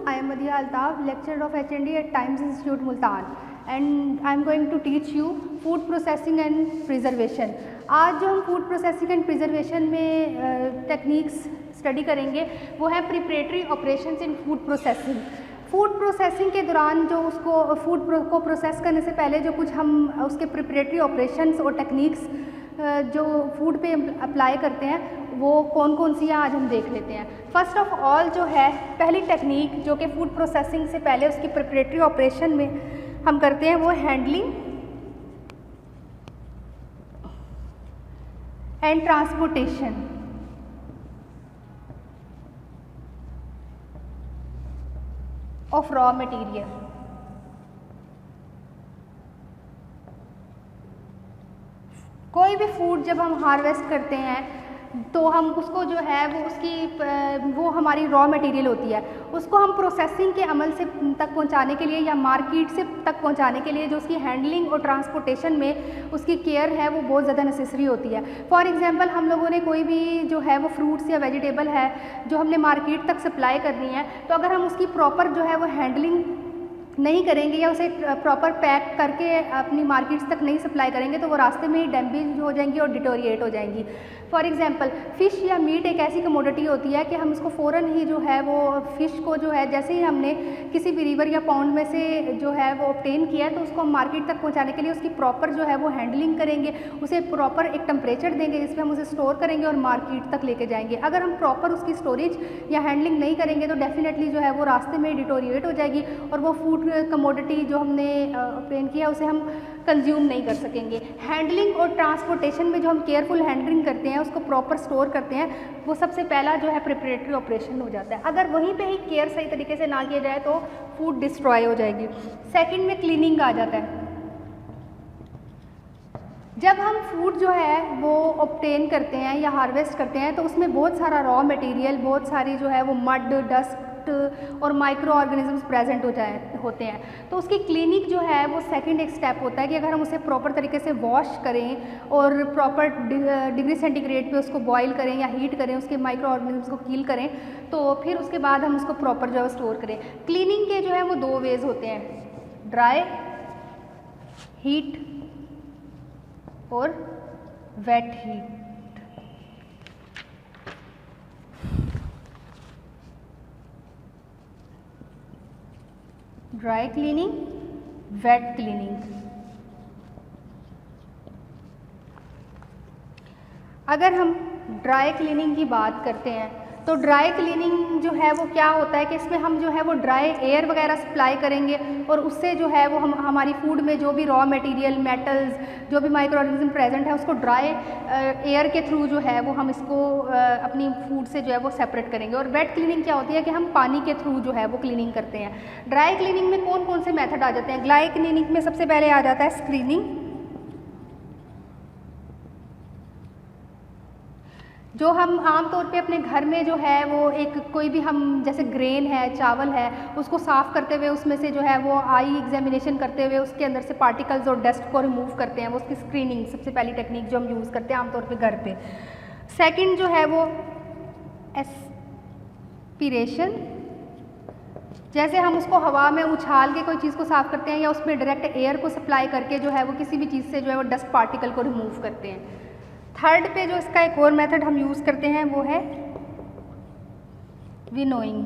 I am Madiha Altaf, lecturer of HND at Times Institute Multan, and I am going to teach you food processing and preservation. आज जो हम food processing and preservation में techniques study करेंगे वो है preparatory operations in food processing. Food processing के दौरान जो उसको फूड को प्रोसेस करने से पहले जो कुछ हम उसके प्रिपरेटरी ऑपरेशंस और टेक्निक्स जो फूड पे अप्लाई करते हैं वो कौन कौन सी हैं आज हम देख लेते हैं। फर्स्ट ऑफ ऑल जो है पहली टेक्निक जो कि फूड प्रोसेसिंग से पहले उसकी प्रिपरेटरी ऑपरेशन में हम करते हैं वो handling and transportation. Of raw material. कोई भी फूड जब हम हार्वेस्ट करते हैं तो हम उसको जो है वो हमारी रॉ मटेरियल होती है, उसको हम प्रोसेसिंग के अमल से तक पहुंचाने के लिए या मार्केट से तक पहुंचाने के लिए जो उसकी हैंडलिंग और ट्रांसपोर्टेशन में उसकी केयर है वो बहुत ज़्यादा नेसेसरी होती है। फॉर एग्जांपल हम लोगों ने कोई भी जो है वो फ्रूट्स या वेजिटेबल है जो हमने मार्केट तक सप्लाई करनी है, तो अगर हम उसकी प्रॉपर जो है वो हैंडलिंग नहीं करेंगे या उसे प्रॉपर पैक करके अपनी मार्केट्स तक नहीं सप्लाई करेंगे तो वो रास्ते में ही डैमेज हो जाएंगी और डिटोरिएट हो जाएंगी। फॉर एग्जांपल फ़िश या मीट एक ऐसी कमोडिटी होती है कि हम इसको फ़ौरन ही जो है वो फ़िश को जो है जैसे ही हमने किसी भी रिवर या पॉन्ड में से जो है वो ऑब्टेन किया है तो उसको हम मार्केट तक पहुँचाने के लिए उसकी प्रॉपर जो है वो हैंडलिंग करेंगे, उसे प्रॉपर एक टेम्परेचर देंगे जिस पर हम उसे स्टोर करेंगे और मार्केट तक लेके जाएंगे। अगर हम प्रॉपर उसकी स्टोरेज या हैंडलिंग नहीं करेंगे तो डेफिनेटली जो है वो रास्ते में डिटोरिएट हो जाएगी और वो फूड कमोडिटी जो हमने ऑब्टेन किया उसे हम कंज्यूम नहीं कर सकेंगे। हैंडलिंग और ट्रांसपोर्टेशन में जो हम केयरफुल हैंडलिंग करते हैं उसको प्रॉपर स्टोर करते हैं वो सबसे पहला जो है प्रिपरेटरी ऑपरेशन हो जाता है। अगर वहीं पे ही केयर सही तरीके से ना किया जाए तो फूड डिस्ट्रॉय हो जाएगी। सेकंड में क्लीनिंग आ जाता है। जब हम फूड जो है वो ऑब्टेन करते हैं या हार्वेस्ट करते हैं तो उसमें बहुत सारा रॉ मटेरियल, बहुत सारी जो है वो मड, डस्ट और माइक्रो ऑर्गेनिजम्स प्रेजेंट होते हैं, तो उसकी क्लीनिंग जो है वो सेकंड एक स्टेप होता है कि अगर हम उसे प्रॉपर तरीके से वॉश करें और प्रॉपर डिग्री सेंटीग्रेड पे उसको बॉईल करें या हीट करें, उसके माइक्रो ऑर्गेनिजम्स को किल करें, तो फिर उसके बाद हम उसको प्रॉपर जो है स्टोर करें। क्लीनिंग के जो है वो दो वेज होते हैं, ड्राई हीट और wet heat. Dry cleaning, wet cleaning. अगर हम ड्राई क्लीनिंग की बात करते हैं तो ड्राई क्लीनिंग जो है वो क्या होता है कि इसमें हम जो है वो ड्राई एयर वगैरह सप्लाई करेंगे और उससे जो है वो हम हमारी फूड में जो भी रॉ मटेरियल, मेटल्स, जो भी माइक्रो ऑर्गेनिज्म प्रेजेंट है उसको ड्राई एयर के थ्रू जो है वो हम इसको अपनी फूड से जो है वो सेपरेट करेंगे। और वेट क्लीनिंग क्या होती है कि हम पानी के थ्रू जो है वो क्लीनिंग करते हैं। ड्राई क्लीनिंग में कौन कौन से मेथड आ जाते हैं? ड्राई क्लीनिंग में सबसे पहले आ जाता है स्क्रीनिंग, जो हम आमतौर पे अपने घर में जो है वो एक कोई भी हम जैसे ग्रेन है, चावल है, उसको साफ़ करते हुए उसमें से जो है वो आई एग्जामिनेशन करते हुए उसके अंदर से पार्टिकल्स और डस्ट को रिमूव करते हैं, वो उसकी स्क्रीनिंग सबसे पहली टेक्निक जो हम यूज़ करते हैं आमतौर पे घर पे। सेकंड जो है वो एस्पिरेशन, जैसे हम उसको हवा में उछाल के कोई चीज़ को साफ़ करते हैं या उसमें डायरेक्ट एयर को सप्लाई करके जो है वो किसी भी चीज़ से जो है वो डस्ट पार्टिकल को रिमूव करते हैं। थर्ड पे जो इसका एक और मेथड हम यूज़ करते हैं वो है विनोइंग।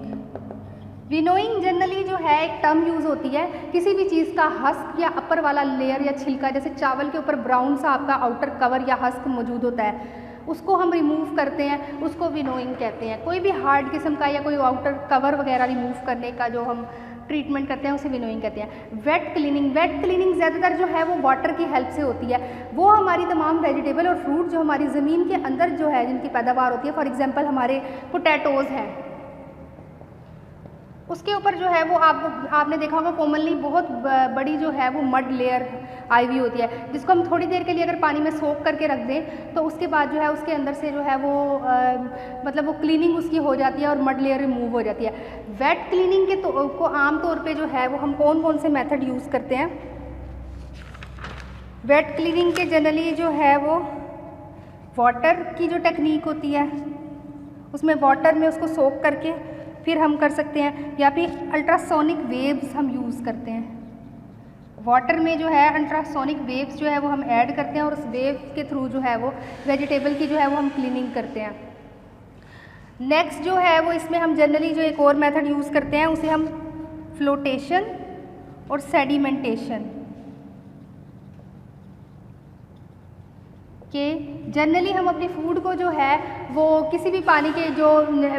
विनोइंग जनरली जो है एक टर्म यूज़ होती है किसी भी चीज़ का हस्क या अपर वाला लेयर या छिलका, जैसे चावल के ऊपर ब्राउन सा आपका आउटर कवर या हस्क मौजूद होता है, उसको हम रिमूव करते हैं, उसको विनोइंग कहते हैं। कोई भी हार्ड किस्म का या कोई आउटर कवर वगैरह रिमूव करने का जो हम ट्रीटमेंट करते हैं उसे विनोइंग कहते हैं। वेट क्लीनिंग, वेट क्लीनिंग ज़्यादातर जो है वो वाटर की हेल्प से होती है। वो हमारी तमाम वेजिटेबल और फ्रूट जो हमारी ज़मीन के अंदर जो है जिनकी पैदावार होती है, फॉर एग्जांपल हमारे पोटैटोज़ हैं, उसके ऊपर जो है वो आपने देखा होगा कॉमनली बहुत बड़ी जो है वो मड लेयर आई हुई होती है, जिसको हम थोड़ी देर के लिए अगर पानी में सोक करके रख दें तो उसके बाद जो है उसके अंदर से जो है वो मतलब वो क्लीनिंग उसकी हो जाती है और मड लेयर रिमूव हो जाती है। वेट क्लीनिंग के को आम तौर पे जो है वो हम कौन कौन से मेथड यूज़ करते हैं? वेट क्लीनिंग के जनरली जो है वो वाटर की जो टेक्निक होती है उसमें वाटर में उसको सोक करके फिर हम कर सकते हैं या फिर अल्ट्रासोनिक वेव्स हम यूज़ करते हैं। वाटर में जो है अल्ट्रासोनिक वेव्स जो है वो हम ऐड करते हैं और उस वेव के थ्रू जो है वो वेजिटेबल की जो है वो हम क्लीनिंग करते हैं। नेक्स्ट जो है वो इसमें हम जनरली जो एक और मेथड यूज़ करते हैं उसे हम फ्लोटेशन और सेडिमेंटेशन कि जनरली हम अपनी फूड को जो है वो किसी भी पानी के जो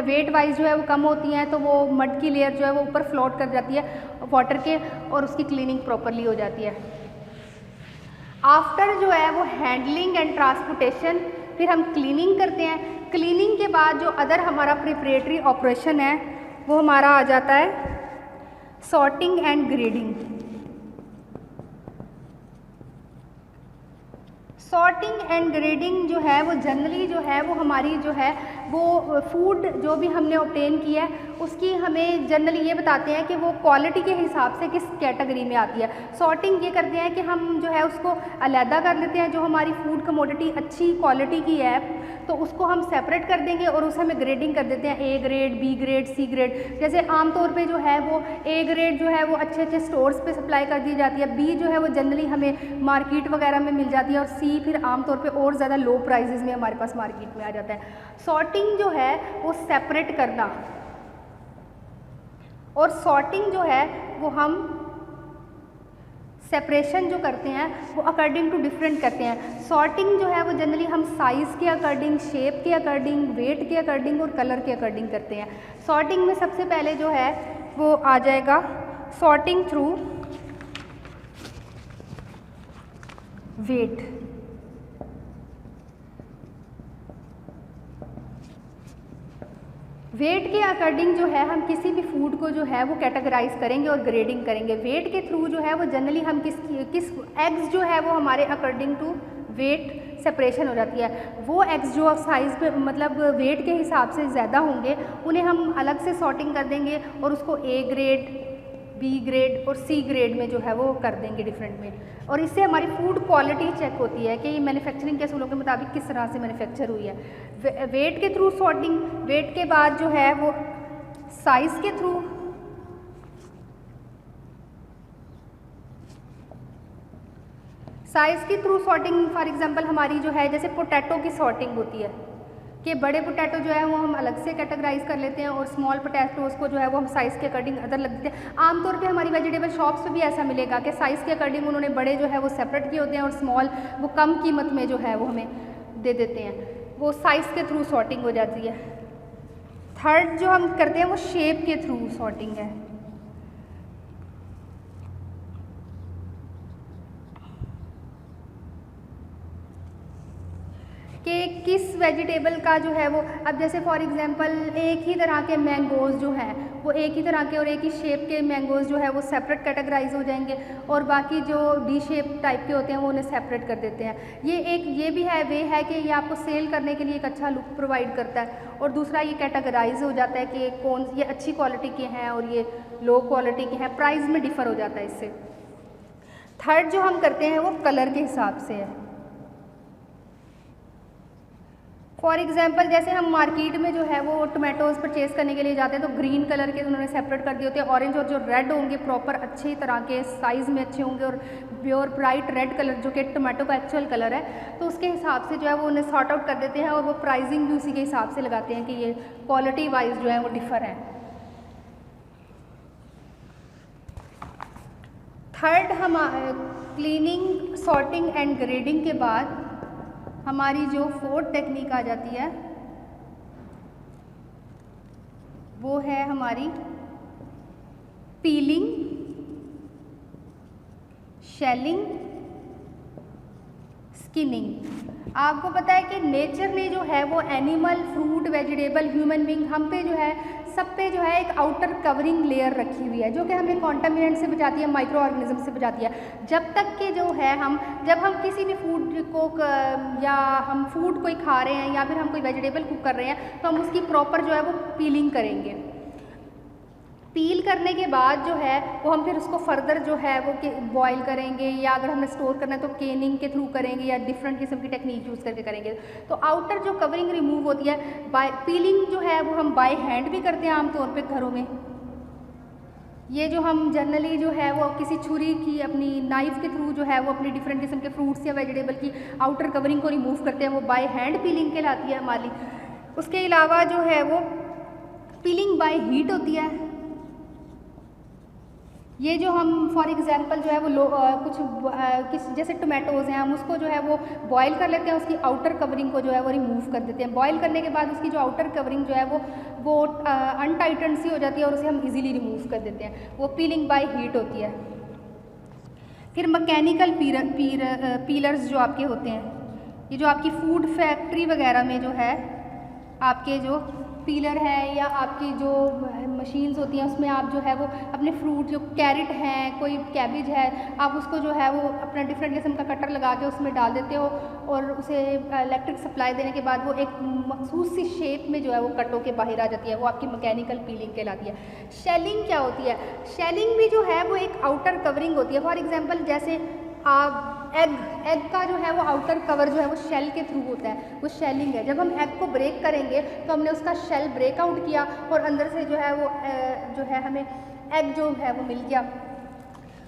वेट वाइज जो है वो कम होती हैं तो वो मड की लेयर जो है वो ऊपर फ्लोट कर जाती है वाटर के और उसकी क्लीनिंग प्रॉपरली हो जाती है। आफ्टर जो है वो हैंडलिंग एंड ट्रांसपोर्टेशन फिर हम क्लीनिंग करते हैं। क्लीनिंग के बाद जो अदर हमारा प्रिपरेटरी ऑपरेशन है वो हमारा आ जाता है sorting and grading. Sorting and grading जो है वो जनरली जो है वो हमारी जो है वो फूड जो भी हमने ऑब्टेन किया है उसकी हमें जनरली ये बताते हैं कि वो क्वालिटी के हिसाब से किस कैटेगरी में आती है। सॉर्टिंग ये करते हैं कि हम जो है उसको अलहदा कर लेते हैं, जो हमारी फूड कमोडिटी अच्छी क्वालिटी की है तो उसको हम सेपरेट कर देंगे और उसे हमें ग्रेडिंग कर देते हैं, A grade, B grade, C grade. जैसे आमतौर पे जो है वो ए ग्रेड जो है वो अच्छे अच्छे स्टोर्स पे सप्लाई कर दी जाती है, बी जो है वो जनरली हमें मार्केट वगैरह में मिल जाती है और सी फिर आमतौर पे और ज़्यादा लो प्राइजेज़ में हमारे पास मार्केट में आ जाता है। सॉर्टिंग जो है वो सेपरेट करना और सॉर्टिंग जो है वो हम सेपरेशन जो करते हैं वो अकॉर्डिंग टू डिफरेंट करते हैं। सॉर्टिंग जो है वो जनरली हम साइज़ के अकॉर्डिंग, शेप के अकॉर्डिंग, वेट के अकॉर्डिंग और कलर के अकॉर्डिंग करते हैं। सॉर्टिंग में सबसे पहले जो है वो आ जाएगा सॉर्टिंग थ्रू वेट। वेट के अकॉर्डिंग जो है हम किसी भी फूड को जो है वो कैटेगराइज करेंगे और ग्रेडिंग करेंगे। वेट के थ्रू जो है वो जनरली हम किस एग्स जो है वो हमारे अकॉर्डिंग टू वेट सेपरेशन हो जाती है। वो एग्स जो साइज़ पे मतलब वेट के हिसाब से ज़्यादा होंगे उन्हें हम अलग से सॉर्टिंग कर देंगे और उसको ए ग्रेड, बी ग्रेड और सी ग्रेड में जो है वो कर देंगे डिफरेंट में। और इससे हमारी फूड क्वालिटी चेक होती है कि मैन्युफैक्चरिंग के असूलों के मुताबिक किस तरह से मैन्युफैक्चर हुई है। वेट के थ्रू सॉर्टिंग, वेट के बाद जो है वो साइज़ के थ्रू, साइज़ के थ्रू सॉर्टिंग फॉर एग्जांपल हमारी जो है जैसे पोटैटो की सॉर्टिंग होती है कि बड़े पोटैटो जो है वो हम अलग से कैटेगराइज कर लेते हैं और स्मॉल पोटैटोज़ को जो है वो हम साइज़ के अकॉर्डिंग अदर लग देते हैं। आमतौर पे हमारी वेजिटेबल शॉप्स पे भी ऐसा मिलेगा कि साइज़ के अकॉर्डिंग उन्होंने बड़े जो है वो सेपरेट किए होते हैं और स्मॉल वो कम कीमत में जो है वो हमें दे देते हैं। वो साइज़ के थ्रू सॉर्टिंग हो जाती है। थर्ड जो हम करते हैं वो शेप के थ्रू सॉर्टिंग है कि किस वेजिटेबल का जो है वो, अब जैसे फॉर एग्जांपल एक ही तरह के मैंगोज़ जो हैं वो एक ही तरह के और एक ही शेप के मैंगोज़ जो है वो सेपरेट कैटेगराइज हो जाएंगे और बाकी जो डी शेप टाइप के होते हैं वो उन्हें सेपरेट कर देते हैं। ये भी है वे है कि ये आपको सेल करने के लिए एक अच्छा लुक प्रोवाइड करता है और दूसरा ये कैटेगराइज हो जाता है कि कौन ये अच्छी क्वालिटी के हैं और ये लो क्वालिटी के हैं, प्राइस में डिफ़र हो जाता है इससे। थर्ड जो हम करते हैं वो कलर के हिसाब से है। फॉर एग्जांपल जैसे हम मार्केट में जो है वो टोमेटोज़ परचेज़ करने के लिए जाते हैं तो ग्रीन कलर के उन्होंने सेपरेट कर दिए होते हैं, ऑरेंज और जो रेड होंगे प्रॉपर अच्छी तरह के साइज़ में अच्छे होंगे और प्योर ब्राइट रेड कलर जो कि टोमेटो का एक्चुअल कलर है तो उसके हिसाब से जो है वो उन्हें सॉर्ट आउट कर देते हैं और वो प्राइसिंग भी उसी के हिसाब से लगाते हैं कि ये क्वालिटी वाइज जो है वो डिफ़र है। थर्ड हम क्लीनिंग, सॉर्टिंग एंड ग्रेडिंग के बाद हमारी जो फोर्थ टेक्निक आ जाती है वो है हमारी पीलिंग, शेलिंग, स्किनिंग। आपको पता है कि नेचर ने जो है वो animal, fruit, vegetable, human being हम पे जो है सब पे जो है एक आउटर कवरिंग लेयर रखी हुई है जो कि हमें कॉन्टामिनेंट से बचाती है, माइक्रो ऑर्गेनिज्म से बचाती है। जब तक कि जो है जब हम किसी भी फूड को या हम फूड कोई खा रहे हैं या फिर हम कोई वेजिटेबल कुक कर रहे हैं तो हम उसकी प्रॉपर जो है वो पीलिंग करेंगे। पील करने के बाद जो है वो हम फिर उसको फर्दर जो है वो बॉयल करेंगे, या अगर हमें स्टोर करना है तो केनिंग के थ्रू करेंगे, या डिफरेंट किस्म की टेक्निक यूज़ करके करेंगे। तो आउटर जो कवरिंग रिमूव होती है बाय पीलिंग जो है वो हम बाय हैंड भी करते हैं आमतौर पे घरों में। ये जो हम जनरली जो है वो किसी छुरी की अपनी नाइफ के थ्रू जो है वो अपनी डिफरेंट किस्म के फ्रूट्स या वेजिटेबल की आउटर कवरिंग को रिमूव करते हैं, वो बाय हैंड पीलिंग कहलाती है हमारी। उसके अलावा जो है वो पीलिंग बाय हीट होती है। ये जो हम फॉर एग्जांपल जो है वो किस जैसे टोमेटोज़ हैं, हम उसको जो है वो बॉयल कर लेते हैं, उसकी आउटर कवरिंग को जो है वो रिमूव कर देते हैं। बॉयल करने के बाद उसकी जो आउटर कवरिंग जो है वो अनटाइटन सी हो जाती है और उसे हम इजीली रिमूव कर देते हैं, वो पीलिंग बाय हीट होती है। फिर मैकेनिकल पीलर्स जो आपके होते हैं, ये जो आपकी फूड फैक्ट्री वगैरह में जो है आपके जो पीलर है या आपकी जो मशीन्स होती हैं उसमें आप जो है वो अपने फ्रूट जो कैरेट हैं, कोई कैबिज है, आप उसको जो है वो अपना डिफरेंट किस्म का कटर लगा के उसमें डाल देते हो और उसे इलेक्ट्रिक सप्लाई देने के बाद वो एक मखसूस सी शेप में जो है वो कट होके बाहर आ जाती है, वो आपकी मैकेनिकल पीलिंग कहलाती है। शेलिंग क्या होती है? शेलिंग भी जो है वो एक आउटर कवरिंग होती है। फॉर एग्जाम्पल जैसे एग का जो है वो आउटर कवर जो है वो शेल के थ्रू होता है, वो शेलिंग है। जब हम एग को ब्रेक करेंगे तो हमने उसका शेल ब्रेक आउट किया और अंदर से जो है वो जो है हमें एग जो है वो मिल गया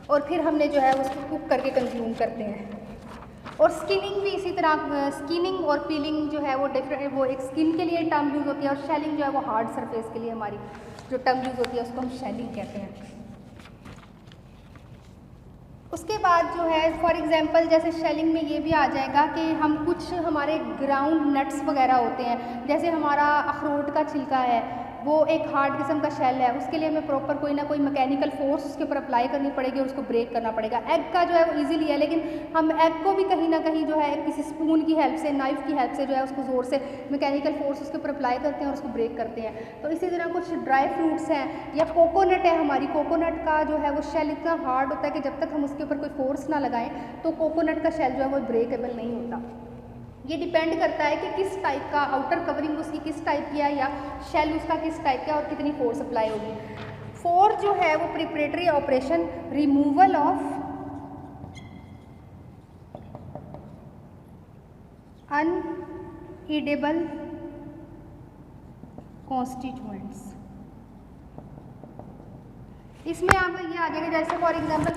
और फिर हमने जो है उसको कुक करके कंज्यूम करते हैं। और स्किनिंग भी इसी तरह, स्किनिंग और पीलिंग जो है वो डिफरेंट, वो एक स्किन के लिए टर्म यूज़ होती है और शेलिंग जो है वो हार्ड सरफेस के लिए हमारी जो टर्म यूज़ होती है उसको हम शेलिंग कहते हैं। उसके बाद जो है फॉर एग्जांपल जैसे शेलिंग में ये भी आ जाएगा कि हम कुछ हमारे ग्राउंड नट्स वगैरह होते हैं, जैसे हमारा अखरोट का छिलका है वो एक हार्ड किस्म का शेल है, उसके लिए हमें प्रॉपर कोई ना कोई मैकेनिकल फोर्स उसके ऊपर अप्लाई करनी पड़ेगी और उसको ब्रेक करना पड़ेगा। एग का जो है वो इजीली है, लेकिन हम एग को भी कहीं ना कहीं जो है किसी स्पून की हेल्प से, नाइफ की हेल्प से जो है उसको ज़ोर से मैकेनिकल फोर्स उसके ऊपर अप्लाई करते हैं और उसको ब्रेक करते हैं। तो इसी तरह कुछ ड्राई फ्रूट्स हैं या कोकोनट है, हमारी कोकोनट का जो है वो शेल इतना हार्ड होता है कि जब तक हम उसके ऊपर कोई फोर्स ना लगाएं तो कोकोनट का शेल जो है वो ब्रेकेबल नहीं होता। ये डिपेंड करता है कि किस टाइप का आउटर कवरिंग उसकी किस टाइप की है या शेल उसका किस टाइप का और कितनी फोर्स अप्लाई होगी। फोर जो है वो preparatory operation, removal of inedible constituents. इसमें आप ये आ जाएगा जैसे फॉर एग्जांपल